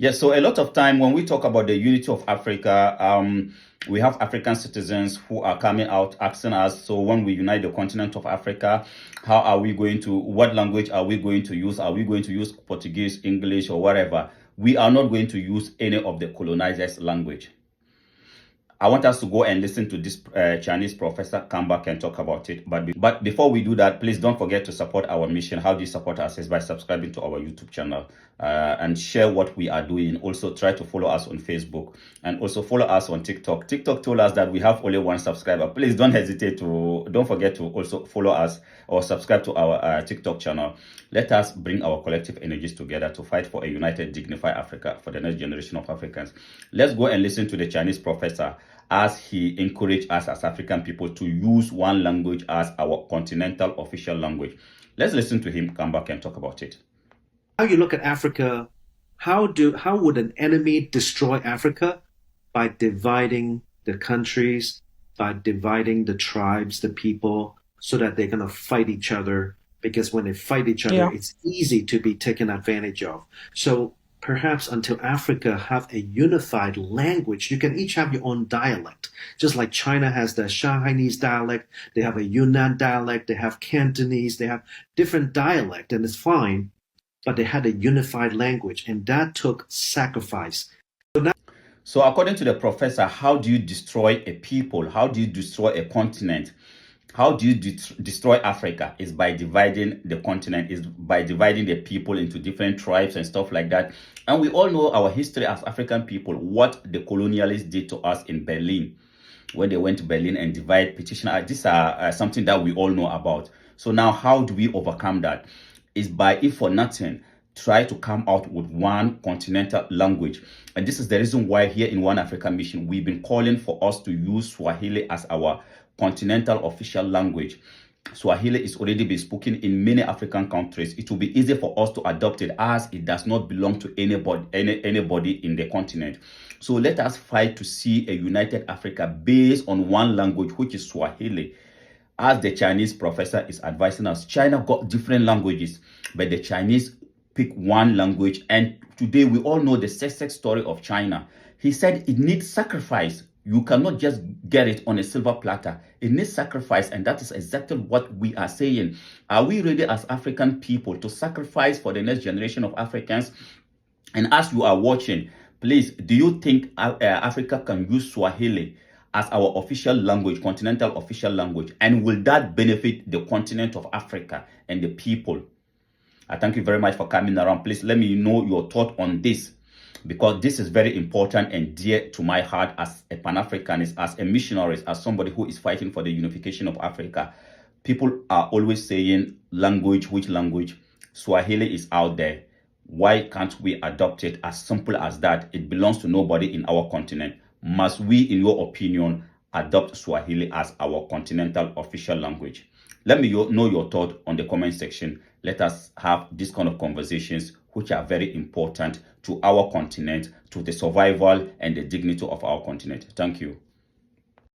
Yes, so a lot of time when we talk about the unity of Africa, we have African citizens who are coming out asking us, so when we unite the continent of Africa, how are we going to, what language are we going to use? Are we going to use Portuguese, English, or whatever? We are not going to use any of the colonizers' language. I want us to go and listen to this Chinese professor come back and talk about it. But before we do that, please don't forget to support our mission. How do you support us? Is by subscribing to our YouTube channel and share what we are doing. Also, try to follow us on Facebook and also follow us on TikTok. TikTok told us that we have only one subscriber. Please don't forget to also follow us or subscribe to our TikTok channel. Let us bring our collective energies together to fight for a united, dignified Africa for the next generation of Africans. Let's go and listen to the Chinese professor as he encouraged us as African people to use one language as our continental official language. Let's listen to him, come back and talk about it. How you look at Africa, how would an enemy destroy Africa? By dividing the countries, by dividing the tribes, the people, so that they're going to fight each other. Because when they fight each other, it's easy to be taken advantage of. So perhaps until Africa have a unified language, you can each have your own dialect. Just like China has the Chinese dialect, they have a Yunnan dialect, they have Cantonese, they have different dialect, and it's fine. But they had a unified language, and that took sacrifice. So according to the professor, how do you destroy a people? How do you destroy a continent? How do you destroy Africa? Is by dividing the continent, is by dividing the people into different tribes and stuff like that. And we all know our history as African people, what the colonialists did to us in Berlin. When they went to Berlin and divide, petition, these are something that we all know about. So now how do we overcome that? Is by, if for nothing, try to come out with one continental language. And this is the reason why here in One African Mission, we've been calling for us to use Swahili as our continental official language. Swahili is already been spoken in many African countries. It will be easy for us to adopt it as it does not belong to anybody in the continent. So let us fight to see a united Africa based on one language, which is Swahili. As the Chinese professor is advising us, China got different languages, but the Chinese pick one language. And today we all know the success story of China. He said it needs sacrifice. You cannot just get it on a silver platter. It needs sacrifice, and that is exactly what we are saying. Are we ready as African people to sacrifice for the next generation of Africans? And as you are watching, please, do you think Africa can use Swahili as our official language, continental official language? And will that benefit the continent of Africa and the people? I thank you very much for coming around. Please let me know your thought on this, because this is very important and dear to my heart as a Pan-Africanist, as a missionary, as somebody who is fighting for the unification of Africa. People are always saying language, which language? Swahili is out there. Why can't we adopt it? As simple as that. It belongs to nobody in our continent. Must we, in your opinion, adopt Swahili as our continental official language? Let me know your thought on the comment section. Let us have this kind of conversations, which are very important to our continent, to the survival and the dignity of our continent. Thank you.